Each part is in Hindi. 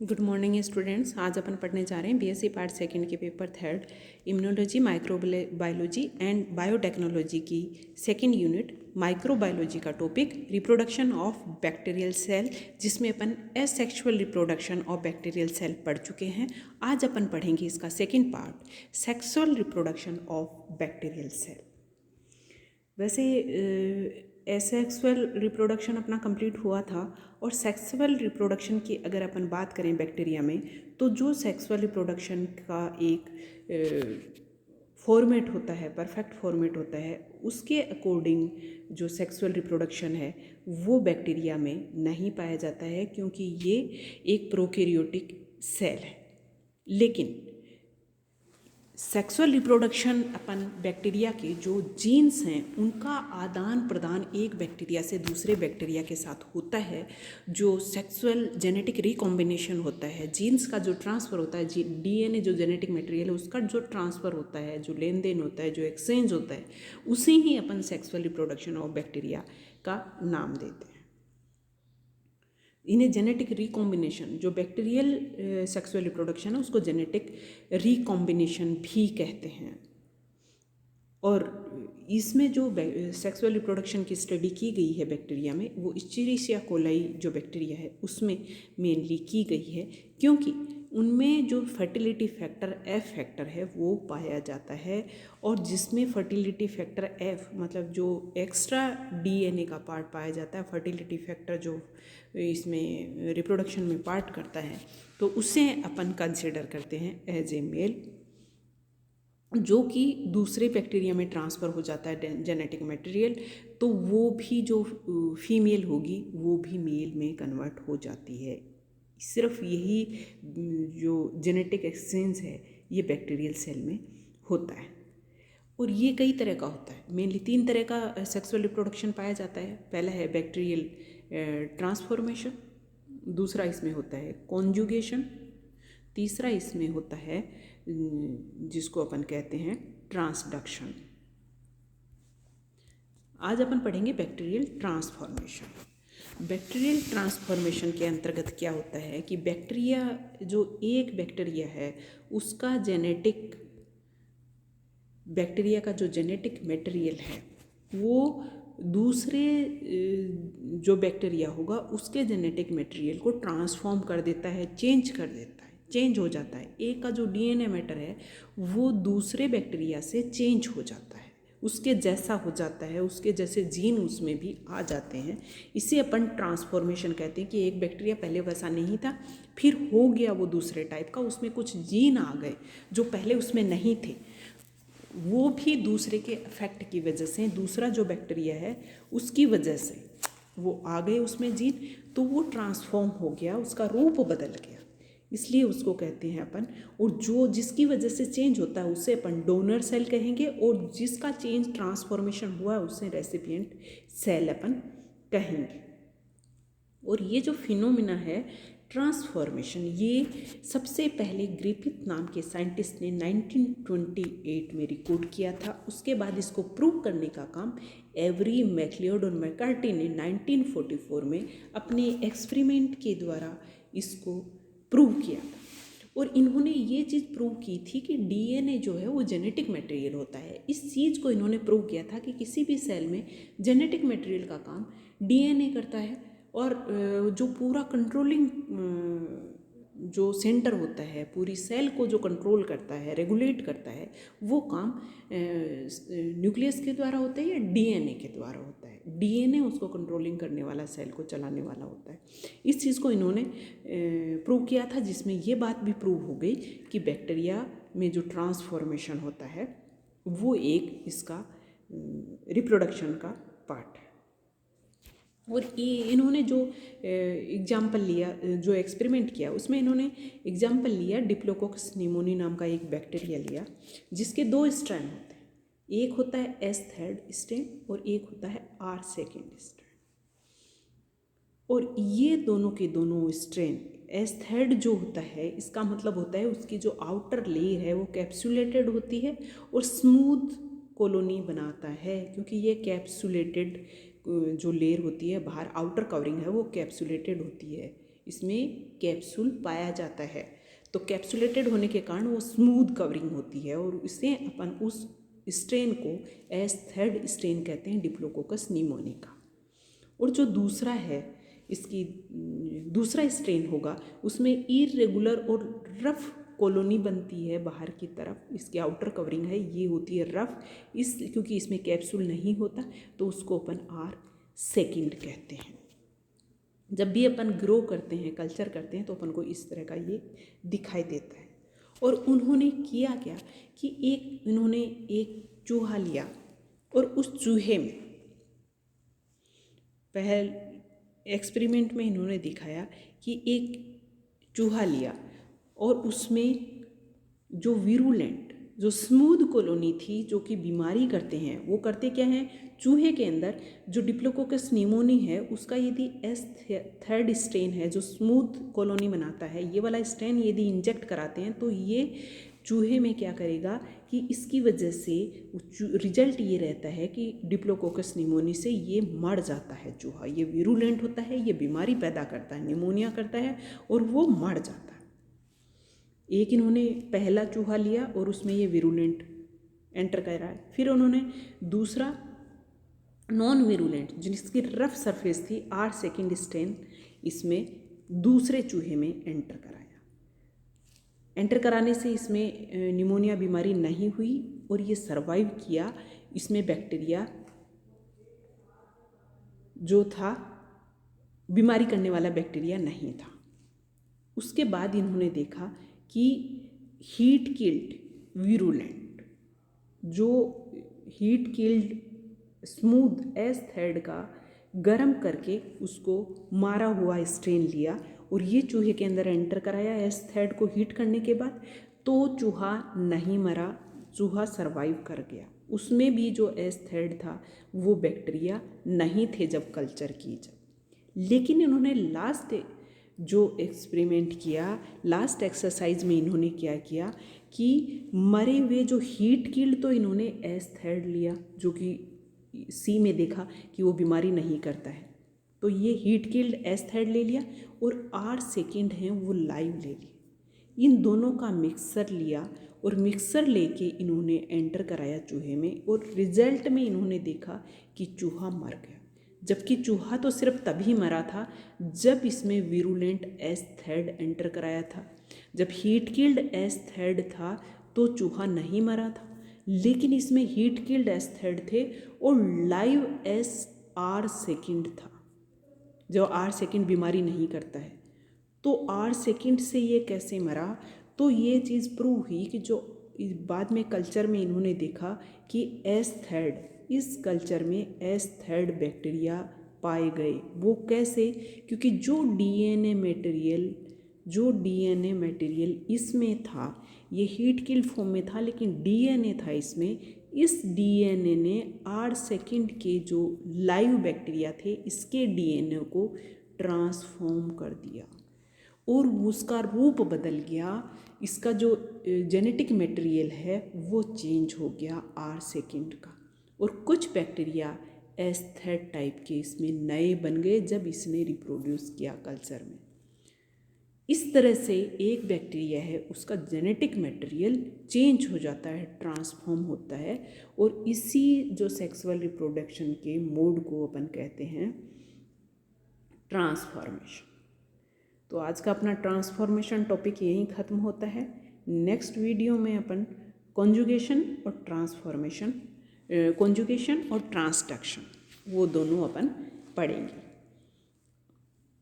Good morning students. आज अपन पढ़ने जा रहे हैं बीएससी पार्ट सेकंड के paper third immunology microbiology and biotechnology की सेकंड यूनिट माइक्रोबायोलॉजी का topic reproduction of bacterial cell, जिसमें अपन asexual reproduction of bacterial cell पढ़ चुके हैं। आज अपन पढ़ेंगे इसका second part, sexual reproduction of bacterial cell. वैसे एसेक्सुअल रिप्रोडक्शन अपना कंप्लीट हुआ था, और सेक्सुअल रिप्रोडक्शन की अगर अपन बात करें बैक्टीरिया में, तो जो सेक्सुअल रिप्रोडक्शन का एक फॉर्मेट होता है, परफेक्ट फॉर्मेट होता है, उसके अकॉर्डिंग जो सेक्सुअल रिप्रोडक्शन है वो बैक्टीरिया में नहीं पाया जाता है, क्योंकि ये एक प्रोकैरियोटिक सेल है। लेकिन सेक्सुअल रिप्रोडक्शन अपन बैक्टीरिया के जो जीन्स हैं उनका आदान प्रदान एक बैक्टीरिया से दूसरे बैक्टीरिया के साथ होता है। जो सेक्सुअल जेनेटिक रिकॉम्बिनेशन होता है, जीन्स का जो ट्रांसफ़र होता है, डीएनए जो जेनेटिक मटेरियल है उसका जो ट्रांसफ़र होता है, जो लेन देन होता है, जो एक्सचेंज होता है, उसे ही अपन सेक्सुअल रिप्रोडक्शन ऑफ बैक्टीरिया का नाम देते हैं। इन्हें जेनेटिक रिकॉम्बिनेशन, जो बैक्टीरियल सेक्सुअल रिप्रोडक्शन है उसको जेनेटिक रिकॉम्बिनेशन भी कहते हैं। और इसमें जो सेक्सुअल रिप्रोडक्शन की स्टडी की गई है बैक्टीरिया में, वो इस्चेरिशिया कोलाई जो बैक्टीरिया है उसमें मेनली की गई है, क्योंकि उनमें जो फर्टिलिटी फैक्टर एफ फैक्टर है वो पाया जाता है। और जिसमें फर्टिलिटी फैक्टर एफ मतलब जो एक्स्ट्रा डीएनए का पार्ट पाया जाता है, फर्टिलिटी फैक्टर जो इसमें रिप्रोडक्शन में पार्ट करता है, तो उसे अपन कंसिडर करते हैं एज ए मेल, जो कि दूसरे बैक्टीरिया में ट्रांसफ़र हो जाता है जेनेटिक मटेरियल, तो वो भी जो फीमेल होगी वो भी मेल में कन्वर्ट हो जाती है। सिर्फ यही जो जेनेटिक एक्सचेंज है ये बैक्टीरियल सेल में होता है। और ये कई तरह का होता है, मेनली 3 तरह का सेक्सुअल रिप्रोडक्शन पाया जाता है। पहला है बैक्टीरियल ट्रांसफॉर्मेशन, दूसरा इसमें होता है कॉन्जुगेशन, तीसरा इसमें होता है जिसको अपन कहते हैं ट्रांसडक्शन। आज अपन पढ़ेंगे बैक्टीरियल ट्रांसफॉर्मेशन। बैक्टीरियल ट्रांसफॉर्मेशन के अंतर्गत क्या होता है कि बैक्टीरिया, जो एक बैक्टीरिया है उसका जेनेटिक, बैक्टीरिया का जो जेनेटिक मटेरियल है वो दूसरे जो बैक्टीरिया होगा उसके जेनेटिक मटेरियल को ट्रांसफॉर्म कर देता है, चेंज कर देता है, चेंज हो जाता है। एक का जो डीएनए मैटर है वो दूसरे बैक्टीरिया से चेंज हो जाता है, उसके जैसा हो जाता है, उसके जैसे जीन उसमें भी आ जाते हैं। इसे अपन ट्रांसफॉर्मेशन कहते हैं कि एक बैक्टीरिया पहले वैसा नहीं था, फिर हो गया वो दूसरे टाइप का, उसमें कुछ जीन आ गए जो पहले उसमें नहीं थे, वो भी दूसरे के इफेक्ट की वजह से, दूसरा जो बैक्टीरिया है उसकी वजह से वो आ गए उसमें जीन, तो वो ट्रांसफॉर्म हो गया, उसका रूप बदल गया, इसलिए उसको कहते हैं अपन। और जो जिसकी वजह से चेंज होता है उसे अपन डोनर सेल कहेंगे, और जिसका चेंज ट्रांसफॉर्मेशन हुआ उसे रेसिपिएंट सेल अपन कहेंगे। और ये जो फिनोमिना है ट्रांसफॉर्मेशन, ये सबसे पहले ग्रिफिथ नाम के साइंटिस्ट ने 1928 में रिकॉर्ड किया था। उसके बाद इसको प्रूव करने का काम एवरी, मैक्लियोड और मैकार्टी ने 1944 में अपने एक्सपेरिमेंट के द्वारा इसको प्रूव किया था। और इन्होंने ये चीज़ प्रूव की थी कि डीएनए जो है वो जेनेटिक मटेरियल होता है। इस चीज़ को इन्होंने प्रूव किया था कि किसी भी सेल में जेनेटिक मटेरियल का काम डीएनए करता है, और जो पूरा कंट्रोलिंग जो सेंटर होता है, पूरी सेल को जो कंट्रोल करता है, रेगुलेट करता है, वो काम न्यूक्लियस के द्वारा होता है या डीएनए के द्वारा होता है। डीएनए उसको कंट्रोलिंग करने वाला, सेल को चलाने वाला होता है। इस चीज़ को इन्होंने प्रूव किया था, जिसमें ये बात भी प्रूव हो गई कि बैक्टीरिया में जो ट्रांसफॉर्मेशन होता है वो एक इसका रिप्रोडक्शन का पार्ट है। और इन्होंने जो एग्जाम्पल लिया, जो एक्सपेरिमेंट किया, उसमें इन्होंने एग्जाम्पल लिया डिप्लोकोकस निमोनी नाम का एक बैक्टीरिया लिया, जिसके 2 स्ट्रैंड होते हैं। एक होता है S3 स्ट्रैंड और एक होता है R2 स्ट्रैंड। और ये दोनों के दोनों स्ट्रैंड, S3 जो होता है इसका मतलब होता है उसकी जो आउटर लेयर है वो कैप्सुलेटेड होती है और स्मूथ कॉलोनी बनाता है, क्योंकि ये कैप्सुलेटेड जो लेयर होती है बाहर, आउटर कवरिंग है वो कैप्सुलेटेड होती है, इसमें कैप्सूल पाया जाता है। तो कैप्सुलेटेड होने के कारण वो स्मूथ कवरिंग होती है और इससे अपन उस स्ट्रेन को S3 स्ट्रेन कहते हैं, डिप्लोकोकस निमोनी का। और जो दूसरा है, इसकी दूसरा स्ट्रेन होगा, उसमें इरेगुलर और रफ कॉलोनी बनती है बाहर की तरफ। इसकी आउटर कवरिंग है, ये होती है रफ, क्योंकि इसमें कैप्सूल नहीं होता तो उसको अपन R2 कहते हैं। जब भी अपन ग्रो करते हैं, कल्चर करते हैं, तो अपन को इस तरह का ये दिखाई देता है। और उन्होंने किया क्या कि इन्होंने एक चूहा लिया और उस चूहे में पहले एक्सपेरिमेंट में इन्होंने दिखाया कि एक चूहा लिया और उसमें जो वीरुलेंट, जो स्मूथ कॉलोनी थी, जो कि बीमारी करते हैं, वो करते क्या हैं, चूहे के अंदर जो डिप्लोकोकस निमोनी है उसका यदि S3 स्ट्रेन है जो स्मूथ कॉलोनी बनाता है, ये वाला स्ट्रेन यदि इंजेक्ट कराते हैं तो ये चूहे में क्या करेगा कि इसकी वजह से रिजल्ट ये रहता है कि डिप्लोकोकस निमोनी से ये मर जाता है चूहा। ये वीरुलेंट होता है, ये बीमारी पैदा करता है, निमोनिया करता है और वो मर जाता है। एक इन्होंने पहला चूहा लिया और उसमें ये वीरुलेंट एंटर करा है। फिर उन्होंने दूसरा नॉन वीरुलेंट जिसकी रफ सरफेस थी R2 स्ट्रेन इसमें दूसरे चूहे में एंटर कराया। एंटर कराने से इसमें निमोनिया बीमारी नहीं हुई और ये सरवाइव किया। इसमें बैक्टीरिया जो था बीमारी करने वाला बैक्टीरिया नहीं था। उसके बाद इन्होंने देखा कि हीट किल्ड वीरुलेंट, जो हीट किल्ड स्मूथ S3 का गरम करके उसको मारा हुआ स्ट्रेन लिया और ये चूहे के अंदर एंटर कराया S3 को हीट करने के बाद, तो चूहा नहीं मरा, चूहा सरवाइव कर गया। उसमें भी जो S3 था वो बैक्टीरिया नहीं थे जब कल्चर की जब। लेकिन इन्होंने लास्ट जो एक्सपेरिमेंट किया, लास्ट एक्सरसाइज में इन्होंने क्या किया कि मरे हुए जो हीट किल्ड, तो इन्होंने S3 लिया जो कि सी में देखा कि वो बीमारी नहीं करता है, तो ये हीट किल्ड S3 ले लिया और R2 हैं वो लाइव ले लिए। इन दोनों का मिक्सर लिया और मिक्सर लेके इन्होंने एंटर कराया चूहे में और रिजल्ट में इन्होंने देखा कि चूहा मर गया। जबकि चूहा तो सिर्फ तभी मरा था जब इसमें वीरुलेंट S3 एंटर कराया था। जब हीट किल्ड S3 था तो चूहा नहीं मरा था, लेकिन इसमें हीट किल्ड S3 थे और लाइव R2 था, जो R2 बीमारी नहीं करता है। तो R2 से ये कैसे मरा, तो ये चीज़ प्रूव हुई कि जो बाद में कल्चर में इन्होंने देखा कि S3 इस कल्चर में S3 बैक्टीरिया पाए गए। वो कैसे, क्योंकि जो डीएनए मटेरियल इसमें था ये हीट किल फॉर्म में था, लेकिन डीएनए था इसमें। इस डीएनए ने R2 के जो लाइव बैक्टीरिया थे इसके डीएनए को ट्रांसफॉर्म कर दिया और उसका रूप बदल गया। इसका जो जेनेटिक मटेरियल है वो चेंज हो गया R2 का, और कुछ बैक्टीरिया S3 टाइप के इसमें नए बन गए जब इसने रिप्रोड्यूस किया कल्चर में। इस तरह से एक बैक्टीरिया है उसका जेनेटिक मटेरियल चेंज हो जाता है, ट्रांसफॉर्म होता है, और इसी जो सेक्सुअल रिप्रोडक्शन के मोड को अपन कहते हैं ट्रांसफॉर्मेशन। तो आज का अपना ट्रांसफॉर्मेशन टॉपिक यहीं ख़त्म होता है। नेक्स्ट वीडियो में अपन कॉन्जुगेशन और ट्रांसफॉर्मेशन, कॉन्जुगेशन और ट्रांसडक्शन वो दोनों अपन पढ़ेंगे।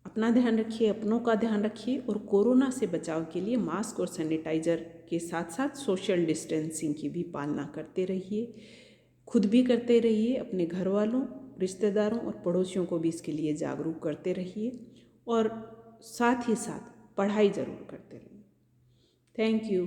अपना ध्यान रखिए, अपनों का ध्यान रखिए, और कोरोना से बचाव के लिए मास्क और सैनिटाइज़र के साथ साथ सोशल डिस्टेंसिंग की भी पालना करते रहिए। खुद भी करते रहिए, अपने घर वालों, रिश्तेदारों और पड़ोसियों को भी इसके लिए जागरूक करते रहिए, और साथ ही साथ पढ़ाई ज़रूर करते रहिए। Thank you.